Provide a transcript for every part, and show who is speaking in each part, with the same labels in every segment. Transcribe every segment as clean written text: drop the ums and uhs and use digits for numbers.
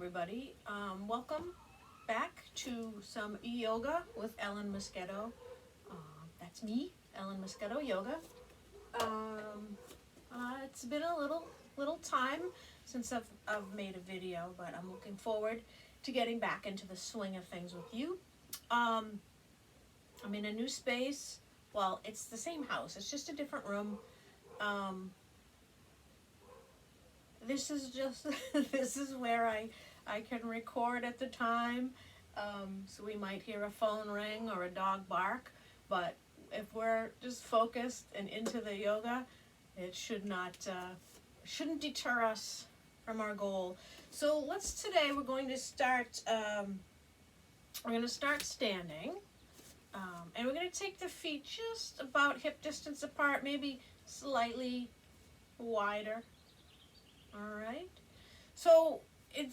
Speaker 1: everybody. Welcome back to some yoga with Ellen Moschetto. That's me, Ellen Moschetto Yoga. It's been a little time since I've made a video, but I'm looking forward to getting back into the swing of things with you. I'm in a new space. Well, it's the same house. It's just a different room. This is just this is where I can record at the time, so we might hear a phone ring or a dog bark, but if we're just focused and into the yoga, it shouldn't deter us from our goal. So today we're going to start standing, and we're going to take the feet just about hip distance apart, maybe slightly wider. All right, so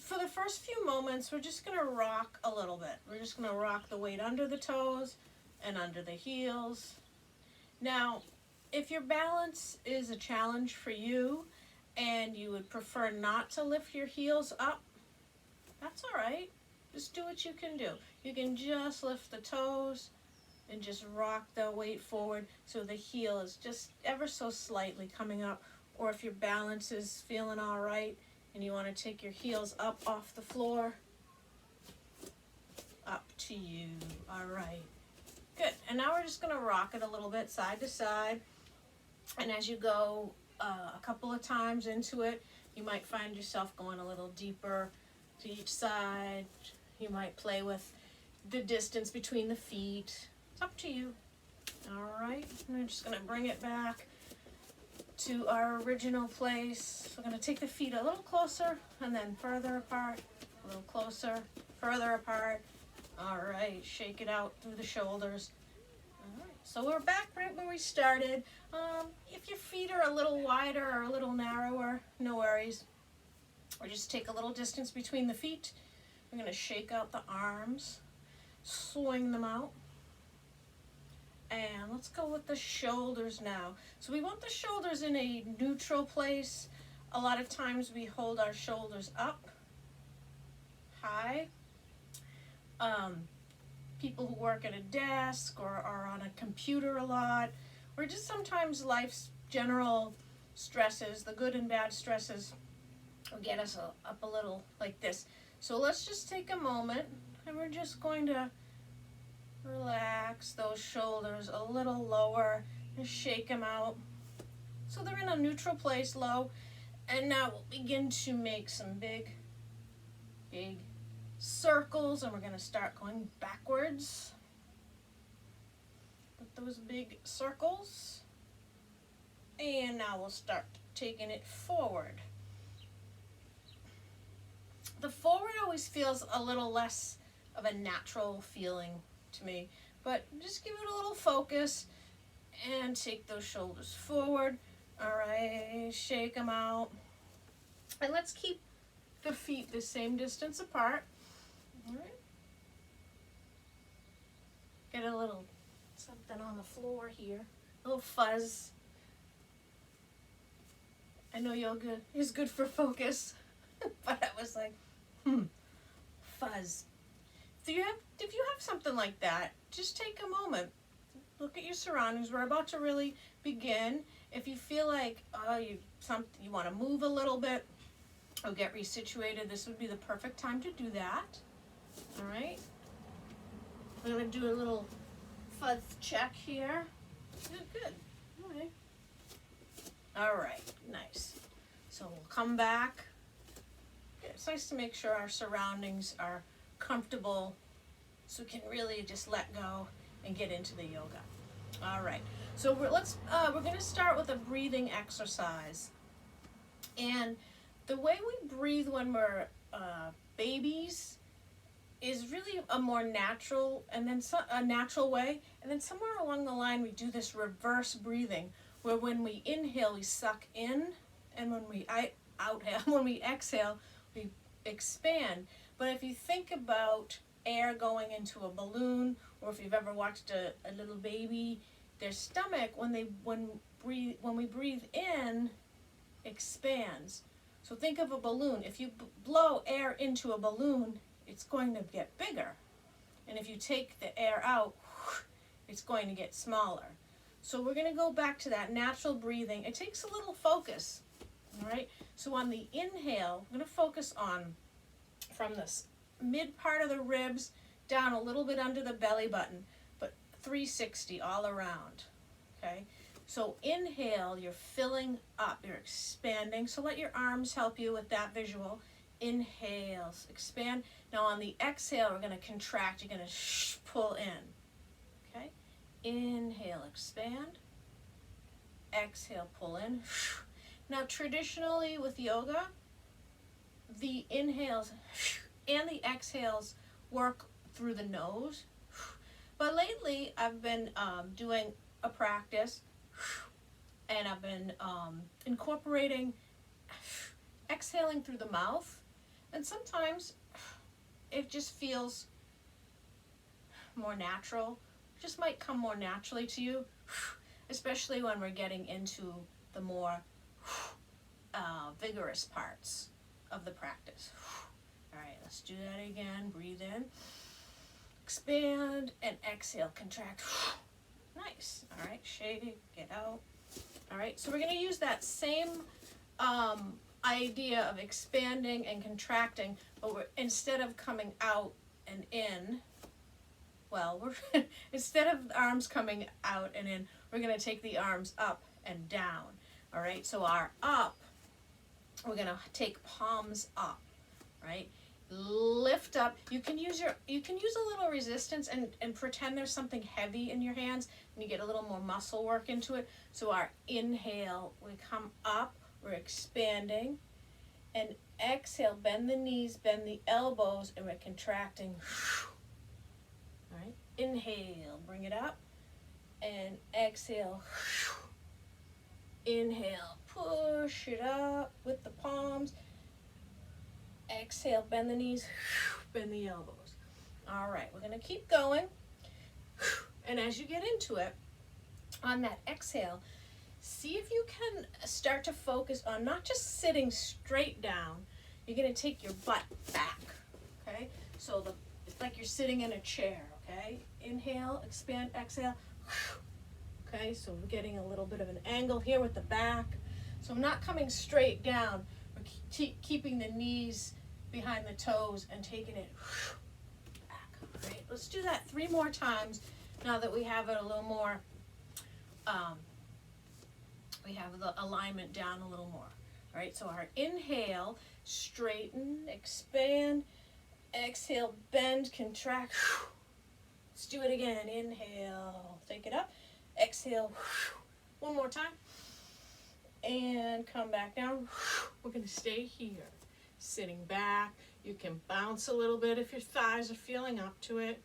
Speaker 1: for the first few moments, we're just going to rock a little bit. We're just going to rock the weight under the toes and under the heels. Now, if your balance is a challenge for you and you would prefer not to lift your heels up, that's all right. Just do what you can do. You can just lift the toes and just rock the weight forward so the heel is just ever so slightly coming up. Or if your balance is feeling all right and you want to take your heels up off the floor, up to you. All right. Good. And now we're just going to rock it a little bit side to side. And as you go a couple of times into it, you might find yourself going a little deeper to each side. You might play with the distance between the feet. It's up to you. All right. And I'm just going to bring it back to our original place. We're going to take the feet a little closer and then further apart, a little closer, further apart. All right, shake it out through the shoulders. All right, so we're back right where we started. If your feet are a little wider or a little narrower, no worries. Or just take a little distance between the feet. We're going to shake out the arms, swing them out. And let's go with the shoulders now. So we want the shoulders in a neutral place. A lot of times we hold our shoulders up, high. People who work at a desk or are on a computer a lot, or just sometimes life's general stresses, the good and bad stresses, will get us up a little like this. So let's just take a moment and we're just going to relax those shoulders a little lower and shake them out so they're in a neutral place, low. And now we'll begin to make some big circles, and we're going to start going backwards with those big circles. And now we'll start taking it forward. The forward always feels a little less of a natural feeling to me, but just give it a little focus and take those shoulders forward. All right, shake them out, and let's keep the feet the same distance apart. All right, get a little something on the floor here, a little fuzz. I know yoga is good for focus, but I was like, fuzz. If you have something like that, just take a moment. Look at your surroundings. We're about to really begin. If you feel like you want to move a little bit or get resituated, this would be the perfect time to do that. All right. We're going to do a little fuzz check here. Good. All right. All right. Nice. So we'll come back. It's nice to make sure our surroundings are comfortable so we can really just let go and get into the yoga. All right, so we're going to start with a breathing exercise. And the way we breathe when we're babies is really a more natural, and then a natural way, and then somewhere along the line we do this reverse breathing where when we inhale we suck in, and when we exhale we expand. But if you think about air going into a balloon, or if you've ever watched a little baby, their stomach, when we breathe in, expands. So think of a balloon. If you blow air into a balloon, it's going to get bigger. And if you take the air out, it's going to get smaller. So we're going to go back to that natural breathing. It takes a little focus, all right? So on the inhale, I'm going to focus on from this mid part of the ribs down a little bit under the belly button, but 360 all around, okay? So inhale, you're filling up, you're expanding. So let your arms help you with that visual. Inhale, expand. Now on the exhale, we're going to contract. You're going to pull in, okay? Inhale, expand. Exhale, pull in. Now traditionally with yoga, the inhales and the exhales work through the nose. But lately I've been doing a practice and I've been incorporating exhaling through the mouth. And sometimes it just feels more natural. It just might come more naturally to you, especially when we're getting into the more vigorous parts of the practice. All right, let's do that again. Breathe in, expand, and exhale, contract. Nice. All right, shake, get out. All right, so we're going to use that same idea of expanding and contracting, but instead of coming out and in, well, instead of the arms coming out and in, we're going to take the arms up and down. All right, so our up, we're going to take palms up, right? Lift up. You can use a little resistance and pretend there's something heavy in your hands, and you get a little more muscle work into it. So our inhale, we come up, we're expanding, and exhale, bend the knees, bend the elbows, and we're contracting. All right, inhale, bring it up, and exhale. Inhale, push it up with the palms. Exhale, bend the knees, bend the elbows. All right, we're going to keep going. And as you get into it, on that exhale, see if you can start to focus on not just sitting straight down. You're going to take your butt back, okay? So it's like you're sitting in a chair, okay? Inhale, expand, exhale. Okay, so we're getting a little bit of an angle here with the back. So I'm not coming straight down. We're keeping the knees behind the toes and taking it back. All right, let's do that 3 more times now that we have it a little more, we have the alignment down a little more. All right, so our inhale, straighten, expand, exhale, bend, contract. Let's do it again. Inhale, take it up, exhale, 1 more time, and come back down. We're going to stay here, sitting back. You can bounce a little bit if your thighs are feeling up to it.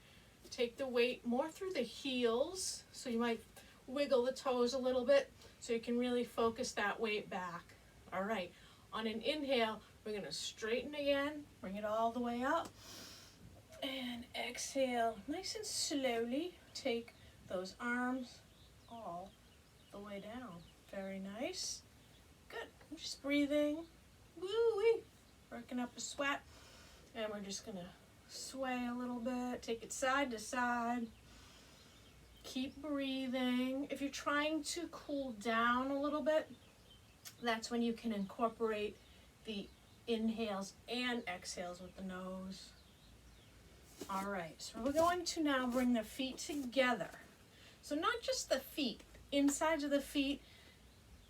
Speaker 1: Take the weight more through the heels, so you might wiggle the toes a little bit so you can really focus that weight back. All right, on an inhale, we're going to straighten again, bring it all the way up, and exhale nice and slowly. Take those arms all the way down. Very nice. Good. I'm just breathing. Woo-wee. Working up a sweat. And we're just going to sway a little bit. Take it side to side. Keep breathing. If you're trying to cool down a little bit, that's when you can incorporate the inhales and exhales with the nose. All right, so we're going to now bring the feet together. So not just the feet, insides of the feet.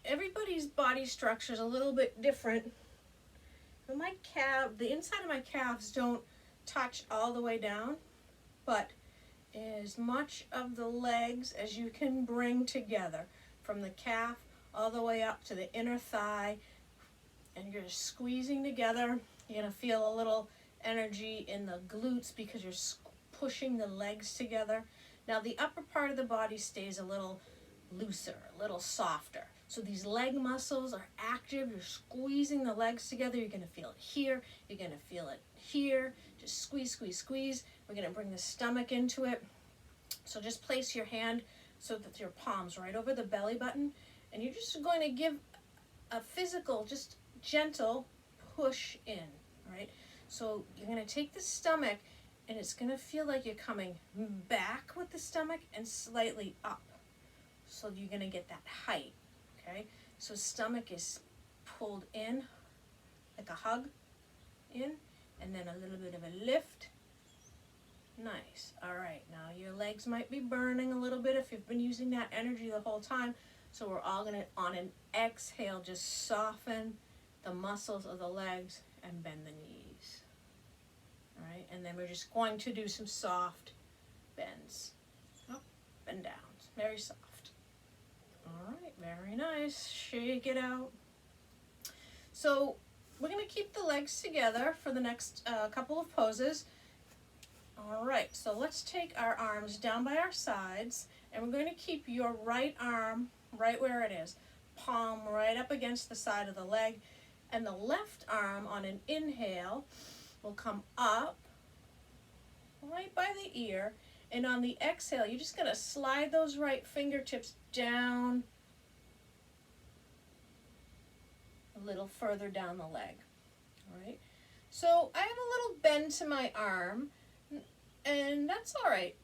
Speaker 1: Everybody's body structure is a little bit different. But my calf, the inside of my calves don't touch all the way down, but as much of the legs as you can bring together, from the calf all the way up to the inner thigh, and you're squeezing together. You're going to feel a little energy in the glutes because you're pushing the legs together. Now the upper part of the body stays a little looser, a little softer. So these leg muscles are active. You're squeezing the legs together. You're going to feel it here. You're going to feel it here. Just squeeze, squeeze, squeeze. We're going to bring the stomach into it. So just place your hand so that your palms right over the belly button. And you're just going to give a physical, just gentle push in, all right? So you're gonna take the stomach and it's gonna feel like you're coming back with the stomach and slightly up. So you're gonna get that height, okay? So stomach is pulled in, like a hug, in, and then a little bit of a lift. Nice. All right, now your legs might be burning a little bit if you've been using that energy the whole time. So we're all gonna, on an exhale, just soften the muscles of the legs and bend the knees. All right, and then we're just going to do some soft bends, up and down, very soft. All right, very nice. Shake it out. So we're gonna keep the legs together for the next couple of poses. All right, so let's take our arms down by our sides, and we're going to keep your right arm right where it is, palm right up against the side of the leg, and the left arm on an inhale will come up right by the ear, and on the exhale, you're just going to slide those right fingertips down a little further down the leg. All right, so I have a little bend to my arm, and that's all right.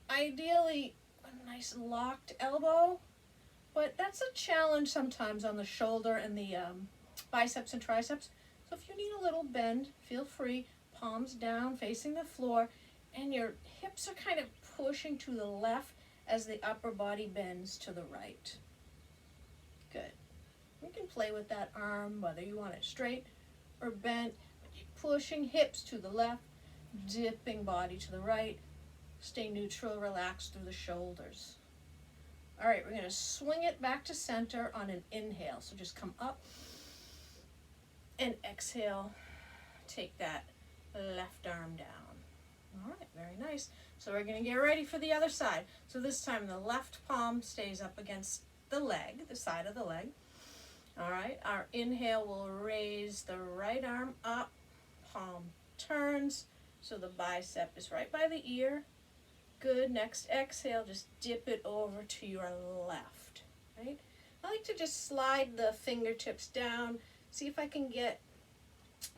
Speaker 1: Ideally, a nice locked elbow, but that's a challenge sometimes on the shoulder and the biceps and triceps. So if you need a little bend, feel free, palms down, facing the floor, and your hips are kind of pushing to the left as the upper body bends to the right. Good. You can play with that arm, whether you want it straight or bent, but you're pushing hips to the left, dipping body to the right. Stay neutral, relax through the shoulders. All right, we're going to swing it back to center on an inhale. So just come up and exhale. Take that left arm down. All right, very nice. So we're going to get ready for the other side. So this time the left palm stays up against the leg, the side of the leg. All right, our inhale will raise the right arm up, palm turns, so the bicep is right by the ear. Good. Next exhale, just dip it over to your left, right? I like to just slide the fingertips down, see if I can get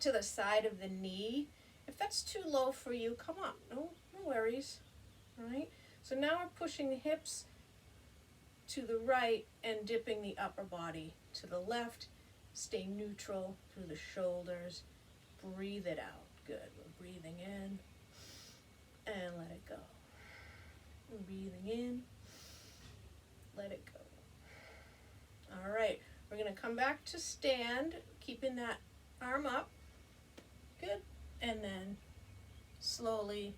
Speaker 1: to the side of the knee. If that's too low for you, come up. No worries, all right? So now we're pushing the hips to the right and dipping the upper body to the left. Stay neutral through the shoulders. Breathe it out. Good. We're breathing in and let it go. We're breathing in, let it go. All right, we're going to come back to stand, keeping that arm up. Good. And then slowly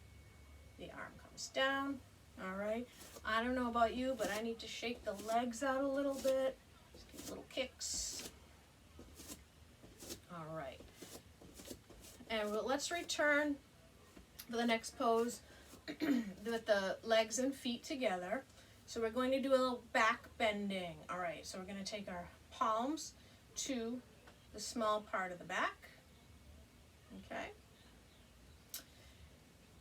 Speaker 1: the arm comes down. All right. I don't know about you, but I need to shake the legs out a little bit. Just give little kicks. All right. And let's return for the next pose with the legs and feet together. So we're going to do a little back bending. All right, so we're going to take our palms to the small part of the back. Okay.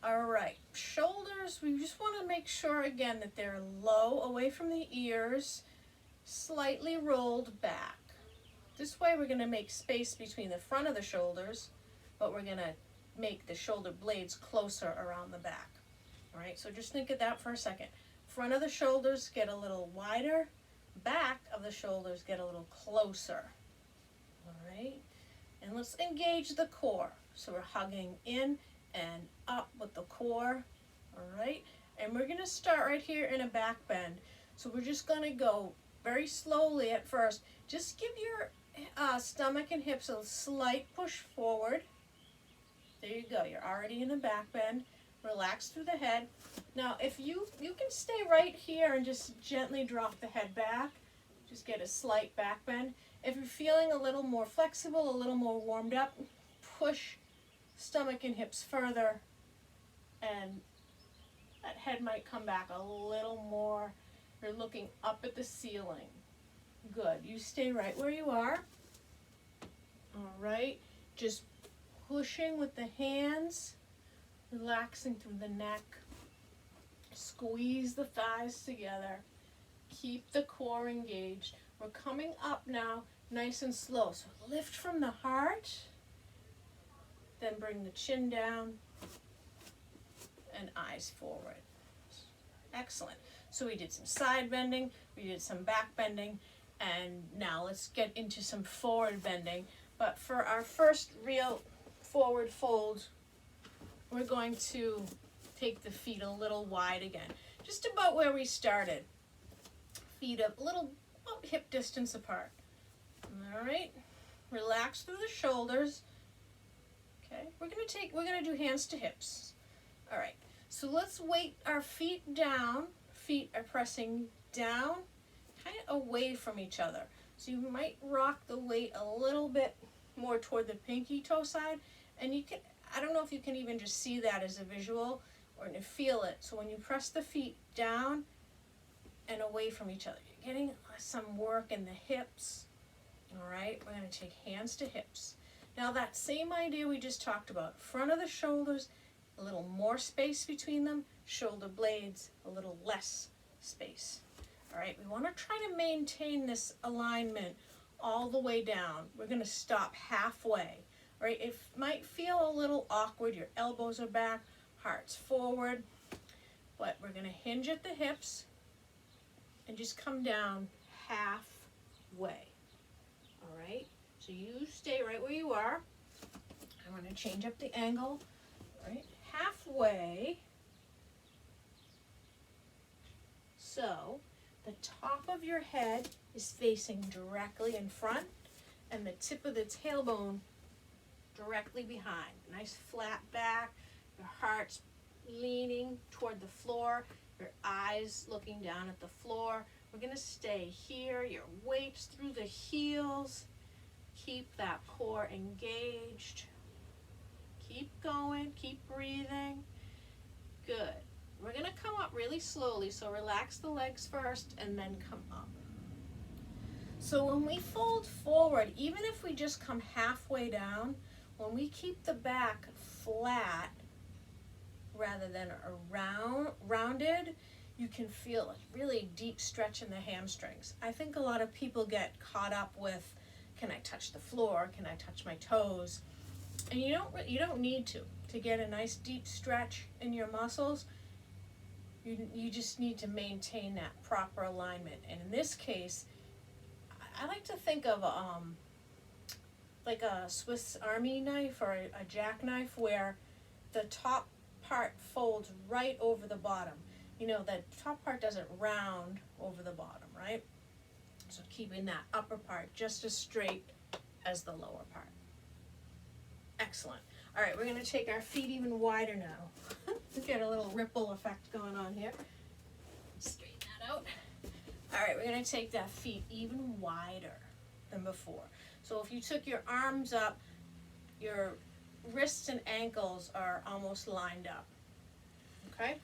Speaker 1: All right, shoulders, we just want to make sure again that they're low, away from the ears, slightly rolled back. This way we're going to make space between the front of the shoulders, but we're going to make the shoulder blades closer around the back. All right, so just think of that for a second. Front of the shoulders get a little wider, back of the shoulders get a little closer. All right, and let's engage the core. So we're hugging in and up with the core. All right, and we're going to start right here in a back bend. So we're just going to go very slowly at first. Just give your stomach and hips a slight push forward. There you go. You're already in a back bend. Relax through the head. Now, if you can stay right here and just gently drop the head back. Just get a slight back bend. If you're feeling a little more flexible, a little more warmed up, push stomach and hips further, and that head might come back a little more. You're looking up at the ceiling. Good. You stay right where you are. All right. Just pushing with the hands, relaxing through the neck. Squeeze the thighs together. Keep the core engaged. We're coming up now, nice and slow. So lift from the heart Then bring the chin down and eyes forward. Excellent. So we did some side bending, we did some back bending, and now let's get into some forward bending. But for our first real forward fold, we're going to take the feet a little wide again, just about where we started. Feet up a little, about hip distance apart. All right, relax through the shoulders. Okay, we're gonna do hands to hips. All right, so let's weight our feet down. Feet are pressing down, kind of away from each other. So you might rock the weight a little bit more toward the pinky toe side, and you can, I don't know if you can even just see that as a visual or to feel it. So when you press the feet down and away from each other, you're getting some work in the hips. All right, we're going to take hands to hips. Now that same idea we just talked about, front of the shoulders, a little more space between them, shoulder blades, a little less space. All right, we want to try to maintain this alignment all the way down. We're going to stop halfway. All right, it might feel a little awkward. Your elbows are back, heart's forward, but we're going to hinge at the hips and just come down halfway. All right, so you stay right where you are. I'm going to change up the angle. All right, halfway. So the top of your head is facing directly in front and the tip of the tailbone directly behind. Nice flat back, your heart's leaning toward the floor, your eyes looking down at the floor. We're going to stay here, your weight's through the heels. Keep that core engaged. Keep going, keep breathing. Good. We're going to come up really slowly, so relax the legs first and then come up. So when we fold forward, even if we just come halfway down, when we keep the back flat rather than rounded, you can feel a really deep stretch in the hamstrings. I think a lot of people get caught up with, can I touch the floor? Can I touch my toes? And you don't need to get a nice deep stretch in your muscles. You just need to maintain that proper alignment. And in this case, I like to think of like a Swiss Army knife or a jackknife where the top part folds right over the bottom. You know, the top part doesn't round over the bottom, right? So keeping that upper part just as straight as the lower part. Excellent. All right, we're going to take our feet even wider now. Get a little ripple effect going on here. Straighten that out. All right, we're going to take that feet even wider than before. So if you took your arms up, your wrists and ankles are almost lined up. Okay?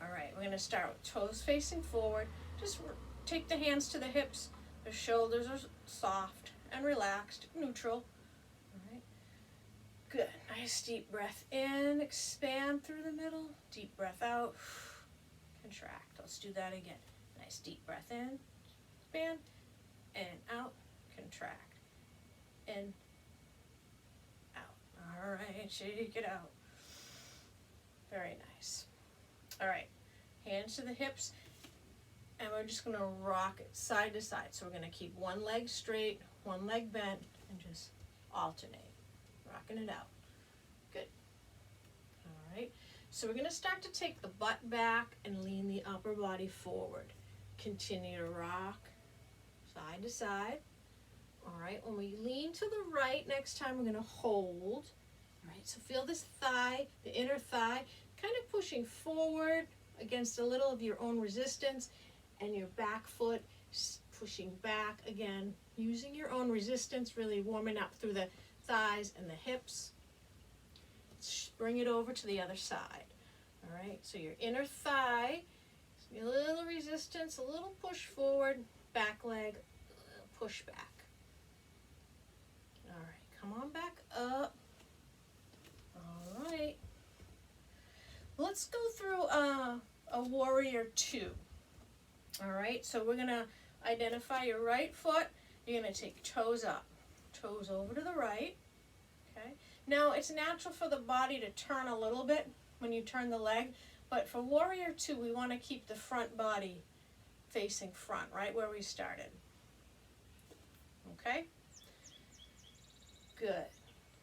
Speaker 1: All right, we're going to start with toes facing forward. Just take the hands to the hips. The shoulders are soft and relaxed, neutral. All right. Good. Nice deep breath in, expand through the middle. Deep breath out, contract. Let's do that again. Nice deep breath in, expand, and out, contract, in, out. All right, shake it out. Very nice. All right, hands to the hips, and we're just going to rock it side to side. So we're going to keep one leg straight, one leg bent, and just alternate, rocking it out. Good. All right, so we're going to start to take the butt back and lean the upper body forward. Continue to rock side to side. All right, when we lean to the right, next time we're going to hold. All right, so feel this thigh, the inner thigh, kind of pushing forward against a little of your own resistance, and your back foot pushing back again, using your own resistance, really warming up through the thighs and the hips. Bring it over to the other side. All right, so your inner thigh, a little resistance, a little push forward, back leg, push back. All right, come on back up. All right. Let's go through a warrior 2. All right, so we're gonna identify your right foot. You're gonna take toes up, toes over to the right. Now, it's natural for the body to turn a little bit when you turn the leg, but for warrior two, we want to keep the front body facing front, right where we started. Okay? Good.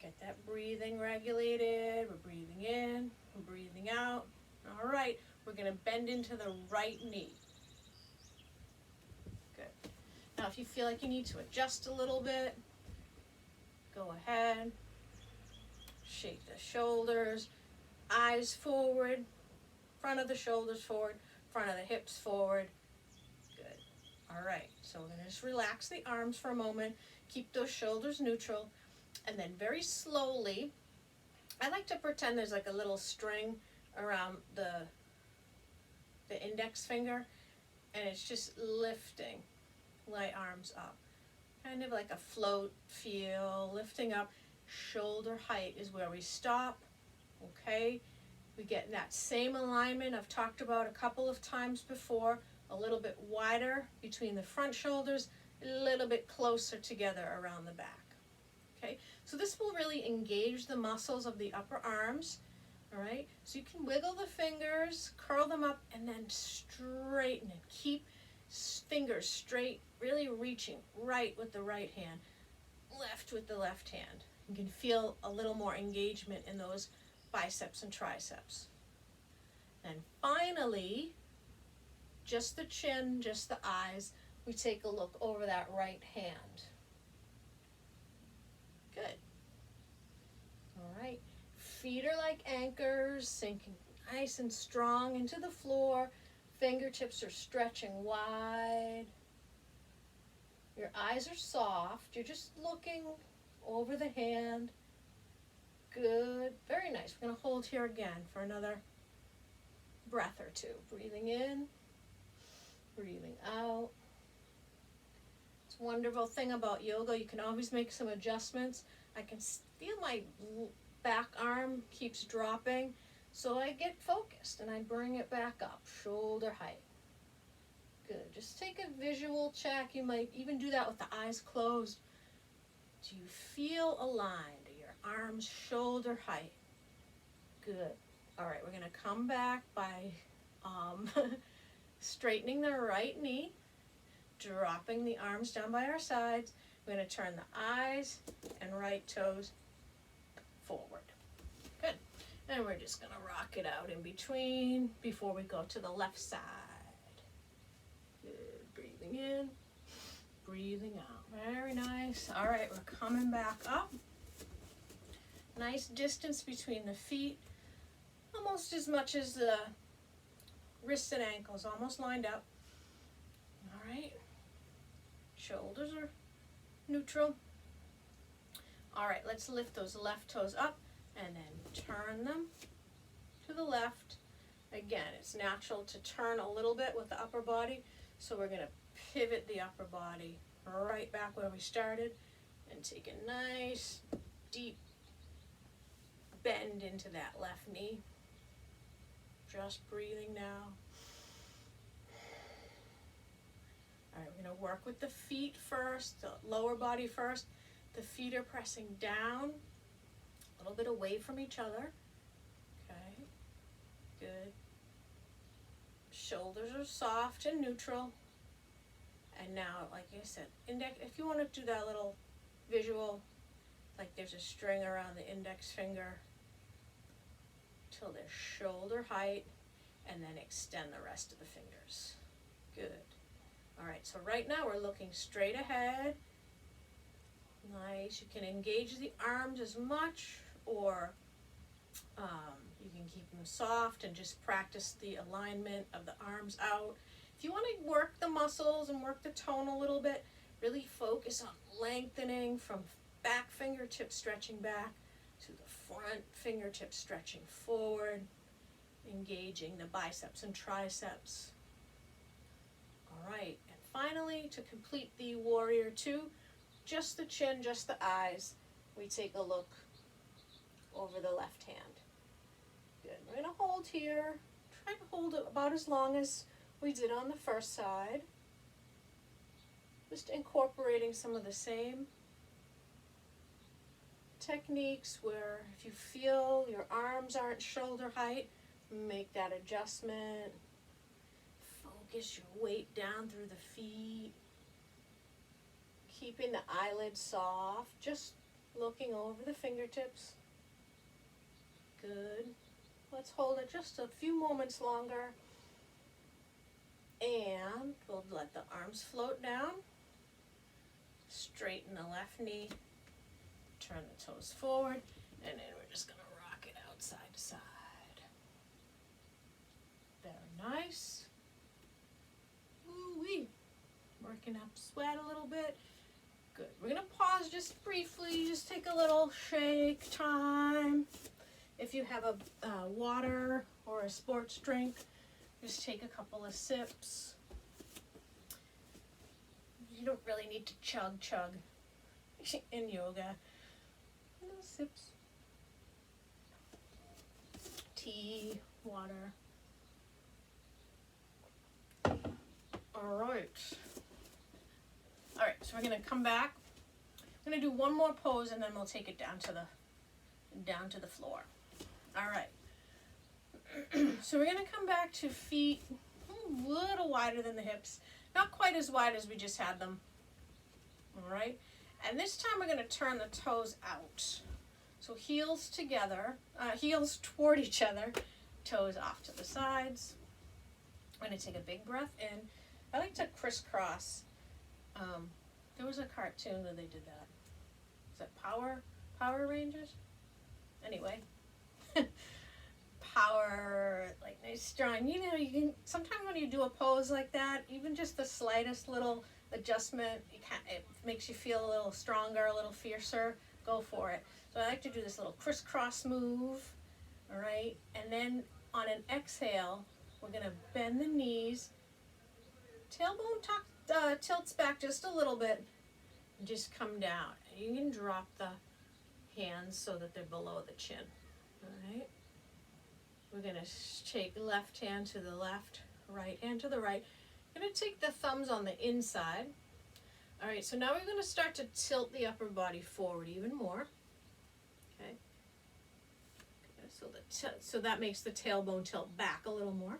Speaker 1: Get that breathing regulated. We're breathing in, we're breathing out. All right, we're going to bend into the right knee. Good. Now, if you feel like you need to adjust a little bit, go ahead. Shake the shoulders, eyes forward, front of the shoulders forward, front of the hips forward. Good. All right, so we're going to just relax the arms for a moment, keep those shoulders neutral, and then very slowly, I like to pretend there's like a little string around the index finger, and it's just lifting, light arms up. Kind of like a float feel, lifting up. Shoulder height is where we stop, okay? We get that same alignment I've talked about a couple of times before, a little bit wider between the front shoulders, a little bit closer together around the back, okay? So this will really engage the muscles of the upper arms, all right? So you can wiggle the fingers, curl them up, and then straighten it. Keep fingers straight, really reaching right with the right hand, left with the left hand. You can feel a little more engagement in those biceps and triceps. And finally, just the chin, just the eyes, we take a look over that right hand. Good. All right. Feet are like anchors, sinking nice and strong into the floor. Fingertips are stretching wide. Your eyes are soft. You're just looking over the hand. Good. Very nice. We're going to hold here again for another breath or two. Breathing in, breathing out. It's a wonderful thing about yoga. You can always make some adjustments. I can feel my back arm keeps dropping, so I get focused and I bring it back up, shoulder height. Good. Just take a visual check. You might even do that with the eyes closed. Do you feel aligned? Are your arms shoulder height? Good. All right, we're going to come back by straightening the right knee, dropping the arms down by our sides. We're going to turn the eyes and right toes forward. Good. And we're just going to rock it out in between before we go to the left side. Good. Breathing in, breathing out. Very nice. All right, we're coming back up. Nice distance between the feet. Almost as much as the wrists and ankles, almost lined up. All right. Shoulders are neutral. All right, let's lift those left toes up and then turn them to the left. Again, it's natural to turn a little bit with the upper body, so we're going to pivot the upper body right back where we started and take a nice deep bend into that left knee. Just breathing now. All right, we're going to work with the feet first, the lower body first. The feet are pressing down, a little bit away from each other. Okay, good. Shoulders are soft and neutral. And now, like I said, index, if you want to do that little visual, like there's a string around the index finger till they're shoulder height, and then extend the rest of the fingers. Good. All right, so right now we're looking straight ahead. Nice. You can engage the arms as much, or you can keep them soft and just practice the alignment of the arms out. If you want to work the muscles and work the tone a little bit, really focus on lengthening from back fingertips stretching back to the front fingertips stretching forward, engaging the biceps and triceps. All right, and finally, to complete the warrior two, just the chin, just the eyes, we take a look over the left hand. Good. We're going to hold here. Try to hold it about as long as we did on the first side. Just incorporating some of the same techniques where if you feel your arms aren't shoulder height, make that adjustment. Focus your weight down through the feet. Keeping the eyelids soft, just looking over the fingertips. Good. Let's hold it just a few moments longer. And we'll let the arms float down. Straighten the left knee. Turn the toes forward. And then we're just going to rock it out side to side. Very nice. Ooh-wee. Working up sweat a little bit. Good. We're going to pause just briefly. Just take a little shake time. If you have a water or a sports drink, just take a couple of sips. You don't really need to chug in yoga. Little sips. Tea, water. All right. All right, so we're going to come back. I'm going to do one more pose and then we'll take it down to the floor. All right. So we're going to come back to feet a little wider than the hips. Not quite as wide as we just had them. All right. And this time we're going to turn the toes out. So heels together, heels toward each other, toes off to the sides. I'm going to take a big breath in. I like to crisscross. There was a cartoon where they did that. Is that Power Rangers? Anyway. Power, like nice strong. You know, you can sometimes when you do a pose like that, even just the slightest little adjustment, it makes you feel a little stronger, a little fiercer. Go for it. So I like to do this little crisscross move. All right, and then on an exhale, we're gonna bend the knees. Tailbone tilts back just a little bit. And just come down. You can drop the hands so that they're below the chin. All right. We're going to take left hand to the left, right hand to the right. I'm going to take the thumbs on the inside. All right, so now we're going to start to tilt the upper body forward even more. Okay. So that makes the tailbone tilt back a little more.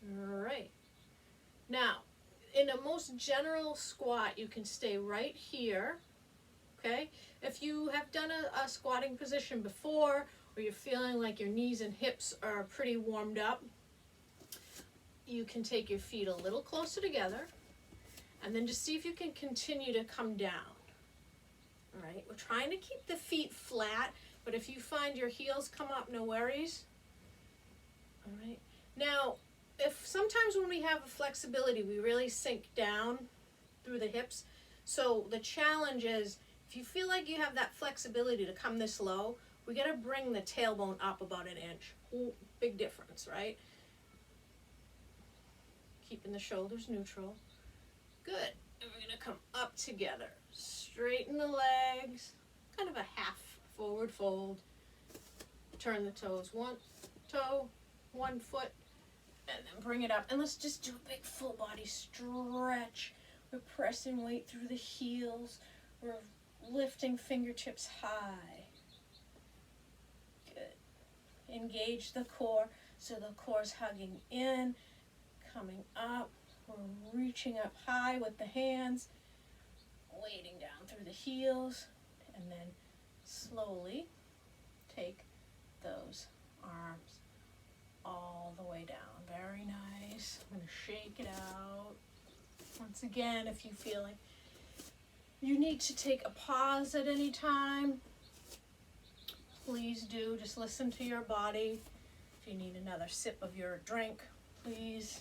Speaker 1: All right. Now, in a most general squat, you can stay right here. Okay. If you have done a squatting position before, or you're feeling like your knees and hips are pretty warmed up, you can take your feet a little closer together and then just see if you can continue to come down. All right, we're trying to keep the feet flat, but if you find your heels come up, no worries. All right, now if sometimes when we have a flexibility, we really sink down through the hips. So the challenge is, if you feel like you have that flexibility to come this low, we got to bring the tailbone up about an inch. Ooh, big difference, right? Keeping the shoulders neutral. Good. And we're going to come up together. Straighten the legs. Kind of a half forward fold. Turn the toes. One toe, 1 foot, and then bring it up. And let's just do a big full body stretch. We're pressing weight through the heels. We're lifting fingertips high. Good. Engage the core, so the core's hugging in, coming up. We're reaching up high with the hands, weighting down through the heels, and then slowly take those arms all the way down. Very nice. I'm going to shake it out. Once again, if you feel like you need to take a pause at any time, please do. Just listen to your body. If you need another sip of your drink, please.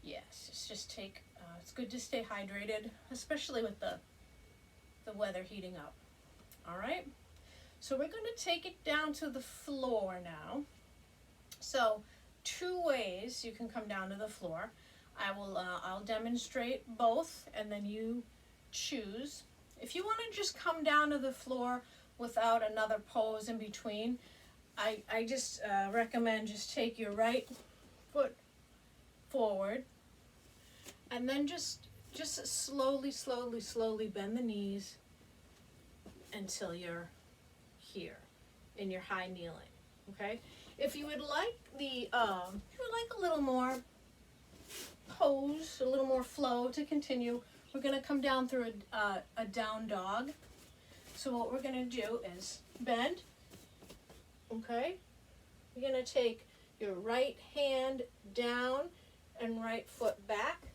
Speaker 1: Yes, just take, it's good to stay hydrated, especially with the weather heating up. All right, so we're going to take it down to the floor now. So 2 ways you can come down to the floor. I'll demonstrate both, and then you choose. If you want to just come down to the floor without another pose in between, I just recommend just take your right foot forward, and then just slowly bend the knees. until you're here in your high kneeling. Okay? If you would like a little more pose, a little more flow to continue, we're going to come down through a down dog. So what we're going to do is bend. Okay? You're going to take your right hand down and right foot back.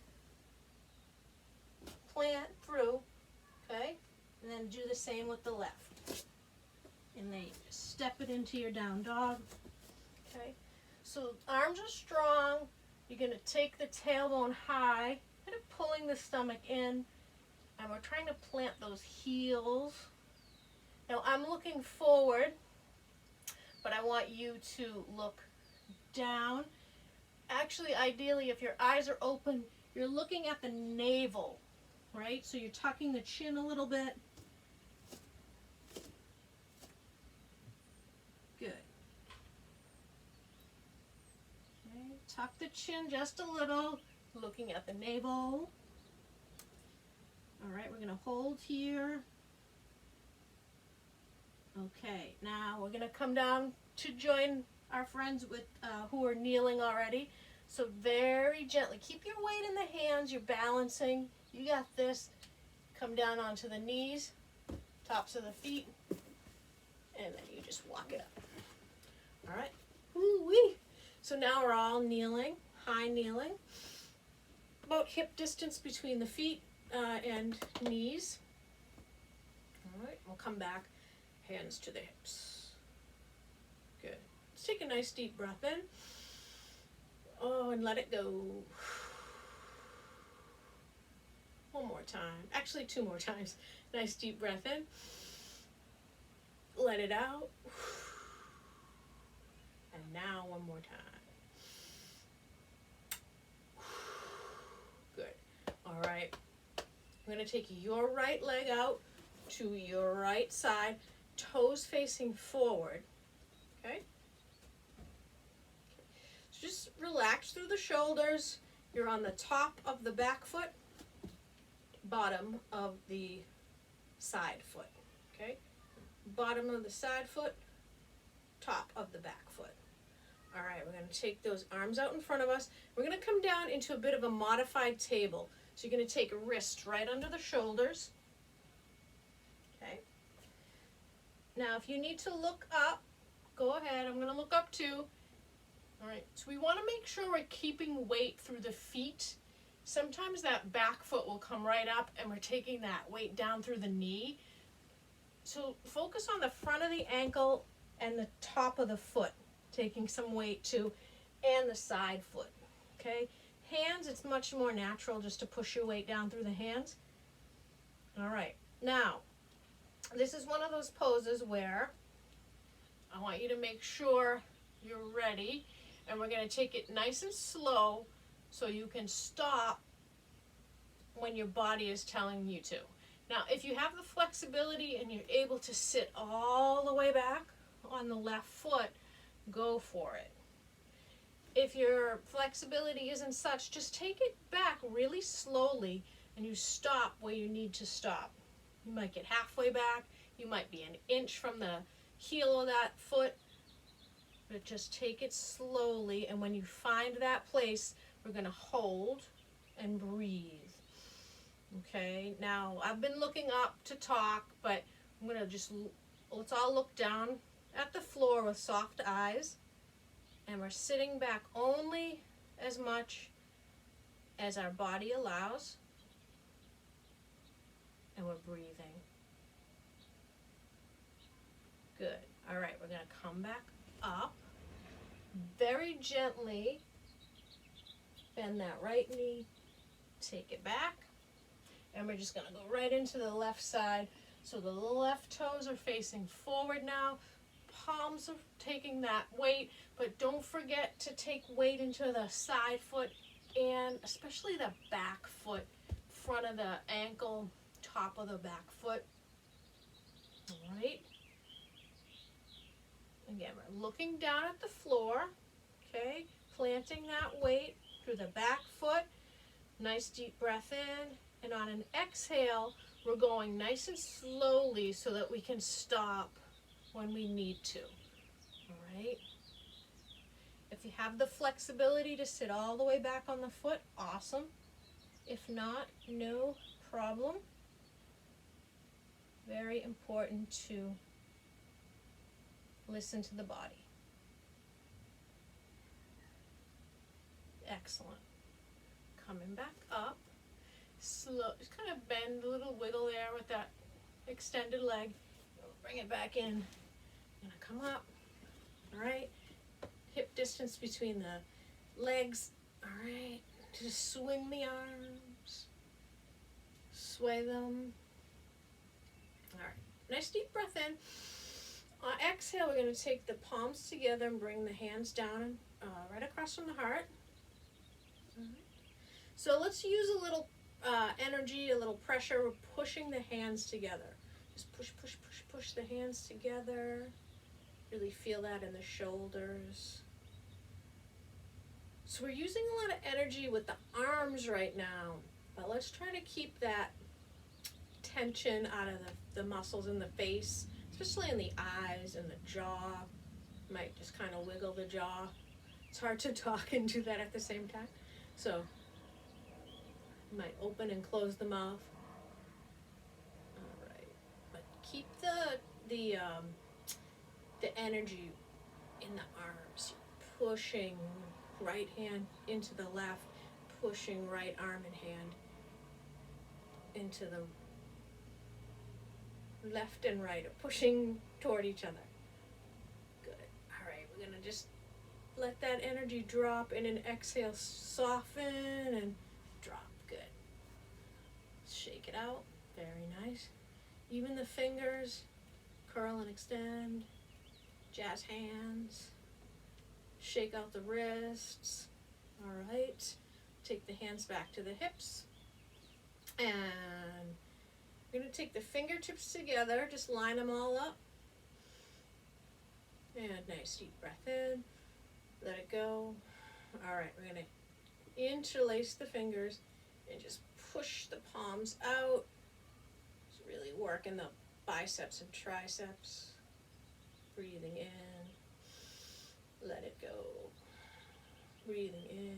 Speaker 1: Plant through. Okay? And then do the same with the left. And then you step it into your down dog. Okay? So arms are strong. You're going to take the tailbone high, kind of pulling the stomach in. And we're trying to plant those heels. Now I'm looking forward, but I want you to look down. Actually, ideally, if your eyes are open, you're looking at the navel, right? So you're tucking the chin a little bit. Good. Okay, tuck the chin just a little, looking at the navel. All right, we're going to hold here. Okay, now we're going to come down to join our friends with who are kneeling already. So very gently, keep your weight in the hands, you're balancing. You got this. Come down onto the knees, tops of the feet, and then you just walk it up. All right. Woo-wee. So now we're all kneeling, high kneeling. About hip distance between the feet and knees. All right, we'll come back, hands to the hips. Good. Let's take a nice deep breath in. Oh, and let it go. One more time. Actually, two more times. Nice deep breath in. Let it out. And now one more time. Good. All right. I'm going to take your right leg out to your right side, toes facing forward. Okay? So just relax through the shoulders. You're on the top of the back foot, bottom of the side foot. Okay? Bottom of the side foot, top of the back foot. All right, we're going to take those arms out in front of us. We're going to come down into a bit of a modified table. So you're going to take a wrist right under the shoulders. Okay. Now, if you need to look up, go ahead. I'm going to look up too. All right, so we want to make sure we're keeping weight through the feet. Sometimes that back foot will come right up and we're taking that weight down through the knee. So focus on the front of the ankle and the top of the foot, taking some weight too, and the side foot, okay? Hands, it's much more natural just to push your weight down through the hands. All right, now, this is one of those poses where I want you to make sure you're ready, and we're gonna take it nice and slow so you can stop when your body is telling you to. Now, if you have the flexibility and you're able to sit all the way back on the left foot, go for it. If your flexibility isn't such, just take it back really slowly and you stop where you need to stop. You might get halfway back, you might be an inch from the heel of that foot, but just take it slowly, and when you find that place, we're going to hold and breathe. Okay, now I've been looking up to talk, but I'm going to let's all look down at the floor with soft eyes, and we're sitting back only as much as our body allows, and we're breathing. Good. All right, we're going to come back up very gently, bend that right knee, take it back, and we're just going to go right into the left side. So the left toes are facing forward now, palms are taking that weight, but don't forget to take weight into the side foot and especially the back foot, front of the ankle, top of the back foot. All right. Again, we're looking down at the floor, okay, planting that weight through the back foot. Nice deep breath in, and on an exhale, We're going nice and slowly so that we can stop when we need to. All right? If you have the flexibility to sit all the way back on the foot, awesome. If not, no problem. Very important to listen to the body. Excellent. Coming back up. Slow, just kind of bend a little wiggle there with that extended leg. Bring it back in. Gonna come up. All right. Hip distance between the legs. All right. Just swing the arms. Sway them. All right. Nice deep breath in. On exhale, we're going to take the palms together and bring the hands down right across from the heart. All right. So let's use a little energy, a little pressure. We're pushing the hands together. Just push, push, push, push the hands together. Really feel that in the shoulders. So we're using a lot of energy with the arms right now, but let's try to keep that tension out of the muscles in the face, especially in the eyes and the jaw. Might just kind of wiggle the jaw. It's hard to talk and do that at the same time. So you might open and close the mouth. All right, but keep the energy in the arms. You're pushing right hand into the left, pushing right arm and hand into the left and right, pushing toward each other. Good. All right, we're gonna just let that energy drop in an exhale, soften and drop. Good. Shake it out. Very nice. Even the fingers, curl and extend. Jazz hands. Shake out the wrists. All right. Take the hands back to the hips. And we're going to take the fingertips together. Just line them all up. And nice deep breath in. Let it go. All right. We're going to interlace the fingers and just push the palms out. Just really working the biceps and triceps. Breathing in, let it go. Breathing in,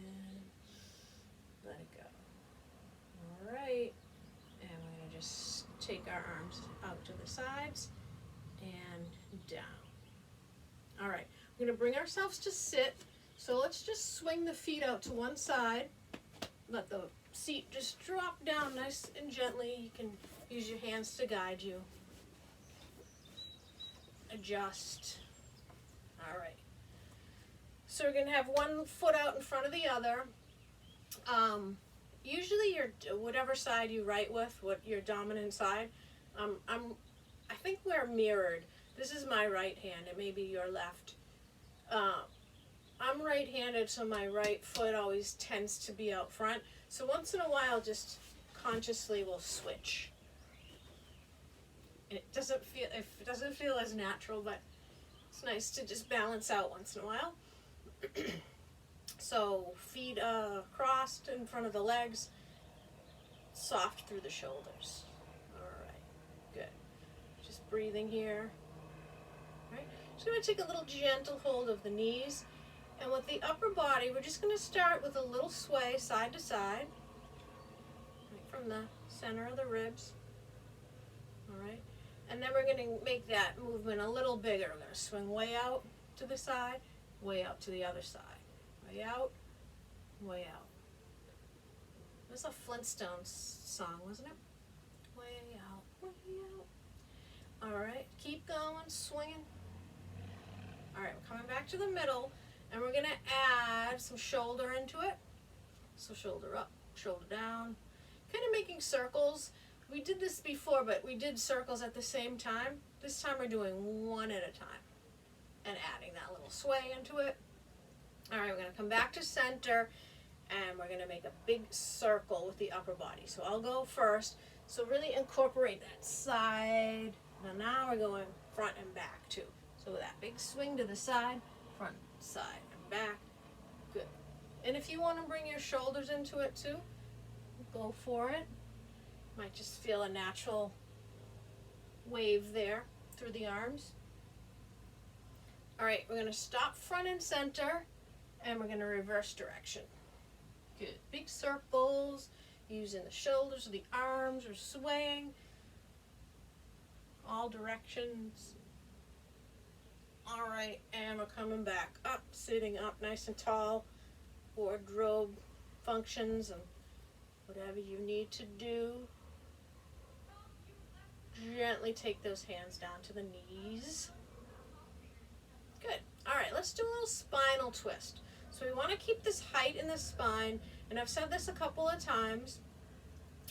Speaker 1: let it go. All right, and we're gonna just take our arms out to the sides and down. All right, we're gonna bring ourselves to sit. So let's just swing the feet out to one side. Let the seat just drop down nice and gently. You can use your hands to guide you. Adjust. All right. So we're going to have one foot out in front of the other. Usually your whatever side you write with, what your dominant side. I think we're mirrored. This is my right hand. It may be your left. I'm right-handed, so my right foot always tends to be out front. So once in a while, just consciously we'll switch. And it doesn't feel as natural, but it's nice to just balance out once in a while. So feet crossed in front of the legs, soft through the shoulders. All right, good. Just breathing here. All right, just going to take a little gentle hold of the knees, and with the upper body, we're just going to start with a little sway side to side, right from the center of the ribs. All right. And then we're going to make that movement a little bigger. We're going to swing way out to the side, way out to the other side. Way out, way out. It was a Flintstones song, wasn't it? Way out, way out. All right, keep going, swinging. All right, we're coming back to the middle, and we're going to add some shoulder into it. So shoulder up, shoulder down. Kind of making circles. We did this before, but we did circles at the same time. This time we're doing one at a time and adding that little sway into it. All right, we're going to come back to center, and we're going to make a big circle with the upper body. So I'll go first. So really incorporate that side. Now we're going front and back too. So with that big swing to the side, front, side, and back. Good. And if you want to bring your shoulders into it too, go for it. Might just feel a natural wave there through the arms. All right, we're going to stop front and center, and we're going to reverse direction. Good. Big circles, using the shoulders or the arms, or swaying all directions. All right, and we're coming back up, sitting up nice and tall. Wardrobe functions and whatever you need to do. Gently take those hands down to the knees. Good. All right, let's do a little spinal twist. So we want to keep this height in the spine, and I've said this a couple of times.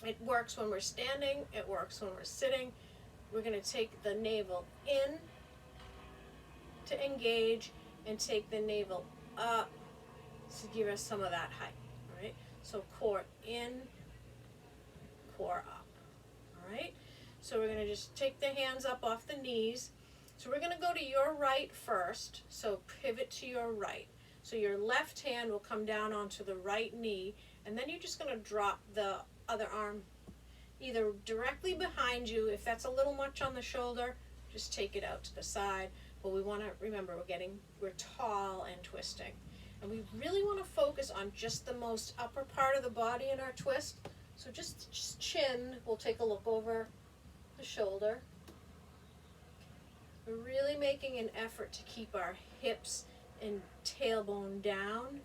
Speaker 1: It works when we're standing, it works when we're sitting. We're going to take the navel in to engage and take the navel up to give us some of that height. All right? So core in, core up. All right? So we're going to just take the hands up off the knees. So we're going to go to your right first. So pivot to your right. So your left hand will come down onto the right knee, and then you're just going to drop the other arm either directly behind you. If that's a little much on the shoulder, just take it out to the side. But we want to remember we're tall and twisting. And we really want to focus on just the most upper part of the body in our twist. So just chin, we'll take a look over the shoulder. We're really making an effort to keep our hips and tailbone down.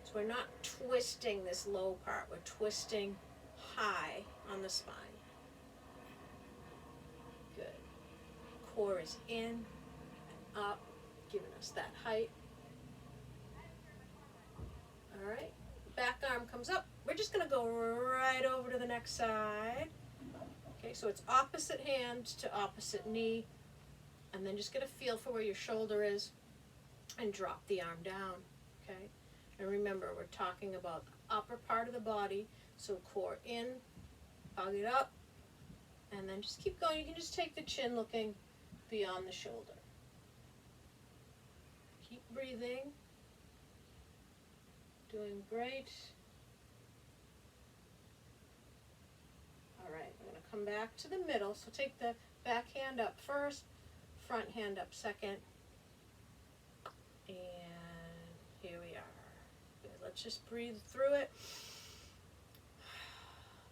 Speaker 1: So we're not twisting this low part, we're twisting high on the spine. Good. Core is in and up, giving us that height. All right, back arm comes up. We're just going to go right over to the next side. Okay, so it's opposite hand to opposite knee, and then just get a feel for where your shoulder is and drop the arm down. Okay, and remember, we're talking about the upper part of the body, so core in, hug it up, and then just keep going. You can just take the chin looking beyond the shoulder. Keep breathing. Doing great. All right, we're going to come back to the middle. So take the back hand up first, front hand up second, and here we are. Good. Let's just breathe through it.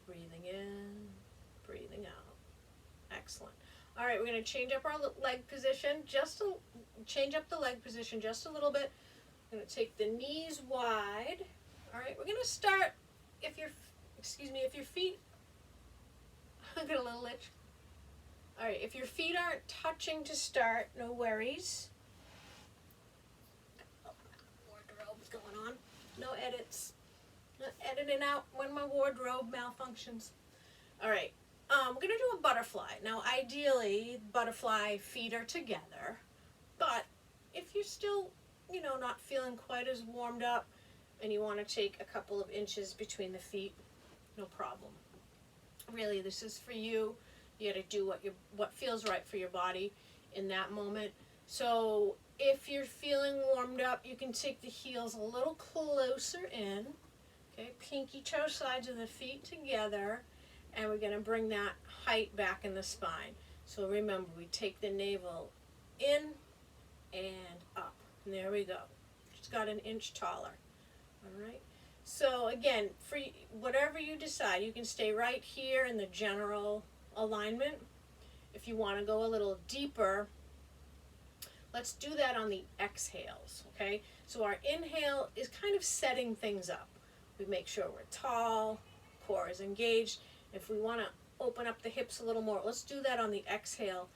Speaker 1: Breathing in, breathing out. Excellent. All right, we're going to change up our leg position, change up the leg position just a little bit. I'm going to take the knees wide. All right, we're going to start, if your feet, I got a little itch. All right, if your feet aren't touching to start, no worries. Oh, wardrobe's going on. No edits. Not editing out when my wardrobe malfunctions. All right, we're going to do a butterfly. Now, ideally, butterfly feet are together, but if you're still not feeling quite as warmed up and you want to take a couple of inches between the feet, no problem. Really, this is for you. You got to do what feels right for your body in that moment. So if you're feeling warmed up, you can take the heels a little closer in. Okay, pinky toe sides of the feet together, and we're going to bring that height back in the spine. So remember, we take the navel in and up. And there we go. Just got an inch taller. All right. So again, for whatever you decide, you can stay right here in the general alignment. If you want to go a little deeper, let's do that on the exhales. Okay. So our inhale is kind of setting things up. We make sure we're tall, core is engaged. If we want to open up the hips a little more, let's do that on the exhale.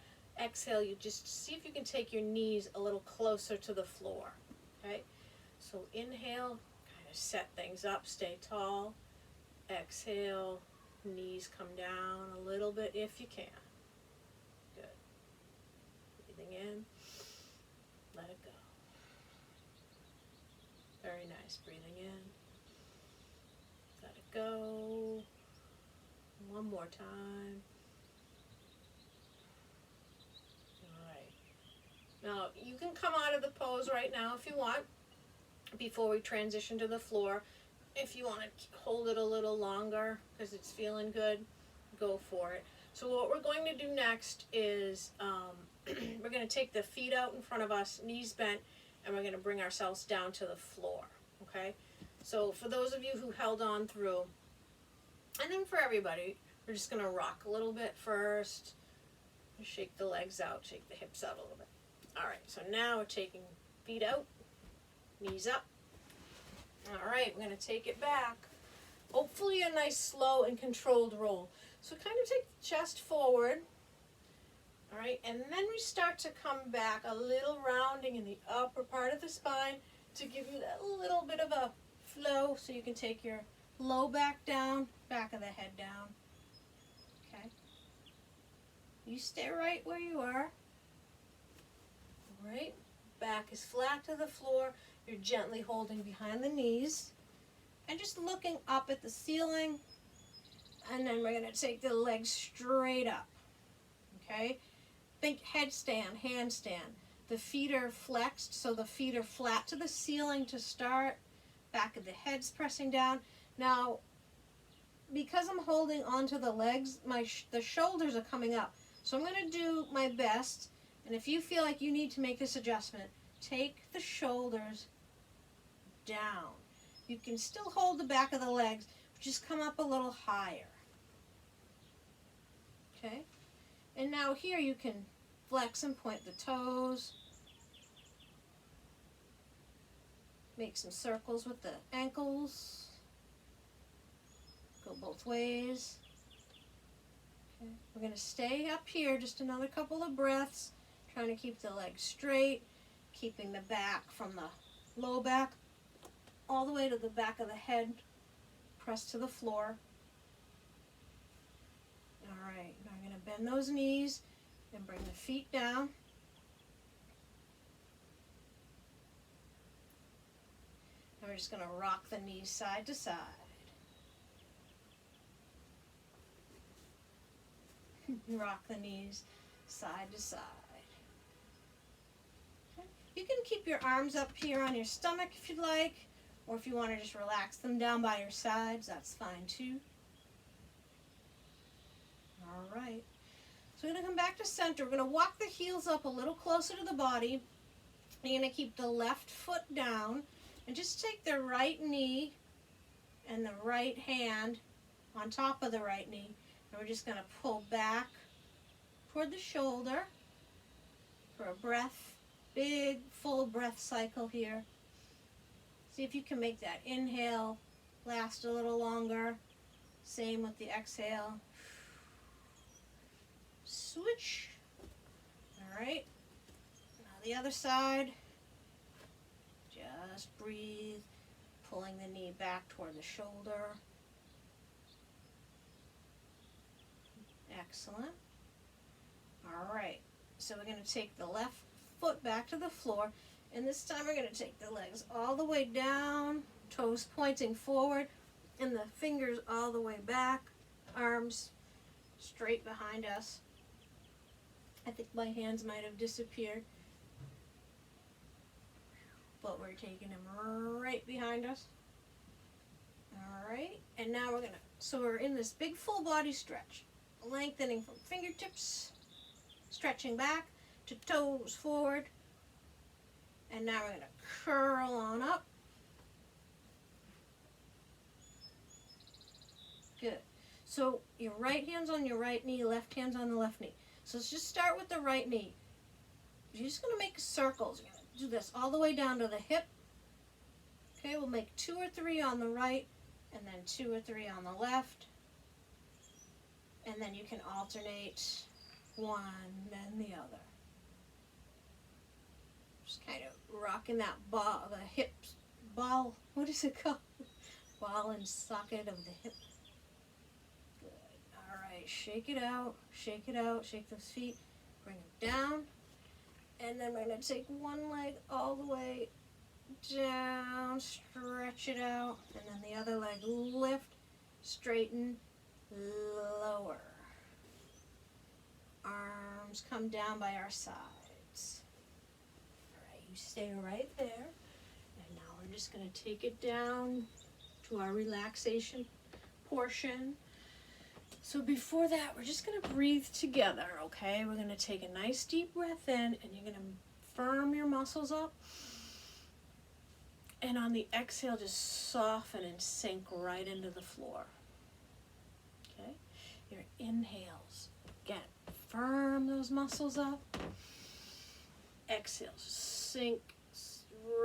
Speaker 1: Exhale, you just see if you can take your knees a little closer to the floor. Okay, so inhale, kind of set things up, stay tall. Exhale, knees come down a little bit if you can. Good. Breathing in, let it go. Very nice. Breathing in, let it go. One more time. Now, you can come out of the pose right now if you want, before we transition to the floor. If you want to hold it a little longer because it's feeling good, go for it. So what we're going to do next is we're going to take the feet out in front of us, knees bent, and we're going to bring ourselves down to the floor, okay? So for those of you who held on through, and then for everybody, we're just going to rock a little bit first. Shake the legs out, shake the hips out a little bit. All right, so now we're taking feet out, knees up. All right, we're going to take it back. Hopefully a nice slow and controlled roll. So kind of take the chest forward. All right, and then we start to come back, a little rounding in the upper part of the spine to give you that little bit of a flow so you can take your low back down, back of the head down. Okay. You stay right where you are. All right, back is flat to the floor. You're gently holding behind the knees and just looking up at the ceiling. And then we're going to take the legs straight up. Okay? Think headstand, handstand. The feet are flexed, so the feet are flat to the ceiling to start. Back of the head's pressing down. Now, because I'm holding onto the legs, the shoulders are coming up. So I'm going to do my best. And if you feel like you need to make this adjustment, take the shoulders down. You can still hold the back of the legs, but just come up a little higher. Okay? And now here you can flex and point the toes. Make some circles with the ankles. Go both ways. Okay. We're going to stay up here just another couple of breaths, trying to keep the legs straight, keeping the back from the low back all the way to the back of the head, press to the floor. All right, now I'm going to bend those knees and bring the feet down. And we're just going to rock the knees side to side. Rock the knees side to side. Okay. You can keep your arms up here on your stomach if you'd like, or if you want to just relax them down by your sides, that's fine too. All right. So we're going to come back to center. We're going to walk the heels up a little closer to the body. You're going to keep the left foot down and just take the right knee and the right hand on top of the right knee. And we're just going to pull back toward the shoulder for a breath. Big, full breath cycle here. See if you can make that inhale last a little longer. Same with the exhale. Switch. All right. Now the other side. Just breathe, pulling the knee back toward the shoulder. Excellent. All right. So we're going to take the left foot back to the floor. And this time we're going to take the legs all the way down, toes pointing forward, and the fingers all the way back, arms straight behind us. I think my hands might have disappeared, but we're taking them right behind us. All right, and now we're going to, so we're in this big full body stretch, lengthening from fingertips, stretching back to toes forward. And now we're going to curl on up. Good. So your right hand's on your right knee, left hand's on the left knee. So let's just start with the right knee. You're just going to make circles. You're going to do this all the way down to the hip. Okay, we'll make 2 or 3 on the right, and then 2 or 3 on the left. And then you can alternate one, then the other. Just kind of rocking that ball, the hip ball, what is it called? Ball and socket of the hip. Good. All right, shake it out, shake it out, shake those feet, bring them down. And then we're going to take one leg all the way down, stretch it out, and then the other leg lift, straighten, lower. Arms come down by our sides. You stay right there, and now we're just going to take it down to our relaxation portion. So before that, we're just going to breathe together, okay? We're going to take a nice deep breath in, and you're going to firm your muscles up. And on the exhale, just soften and sink right into the floor. Okay? Your inhales, again, firm those muscles up. Exhale, sink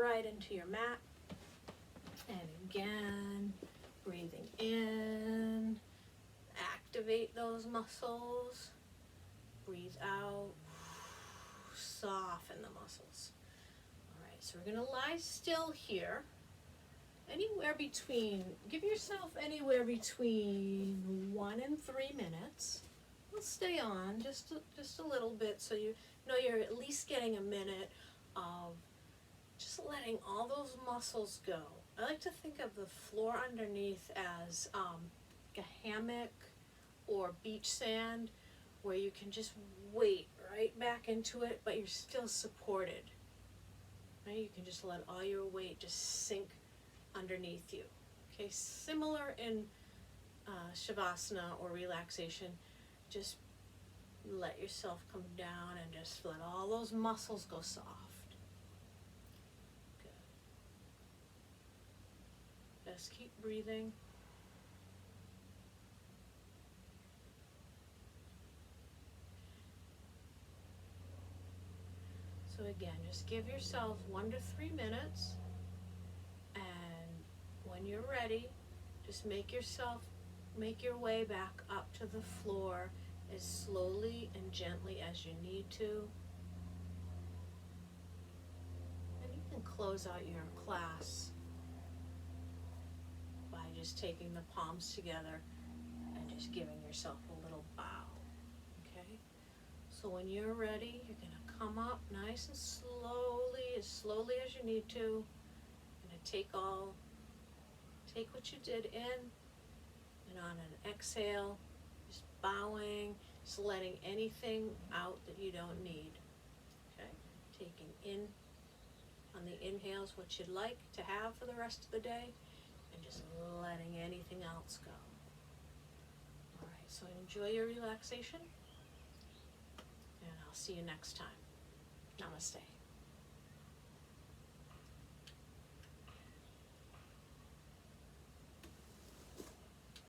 Speaker 1: right into your mat. And again, breathing in, activate those muscles. Breathe out, soften the muscles. All right, so we're gonna lie still here. Anywhere between, give yourself anywhere between 1 and 3 minutes. We'll stay on just a little bit so you know you're at least getting a minute of just letting all those muscles go. I like to think of the floor underneath as a hammock or beach sand where you can just weight right back into it, but you're still supported. Right? You can just let all your weight just sink underneath you. Okay, similar in Shavasana or relaxation, just let yourself come down and just let all those muscles go soft. Just keep breathing. So again, just give yourself 1 to 3 minutes, and when you're ready, just make your way back up to the floor as slowly and gently as you need to. And you can close out your class by just taking the palms together and just giving yourself a little bow, okay? So when you're ready, you're gonna come up nice and slowly as you need to. You're gonna take what you did in, and on an exhale, just bowing, just letting anything out that you don't need, okay? Taking in, on the inhales, what you'd like to have for the rest of the day, and just letting anything else go. All right, so enjoy your relaxation, and I'll see you next time. Namaste.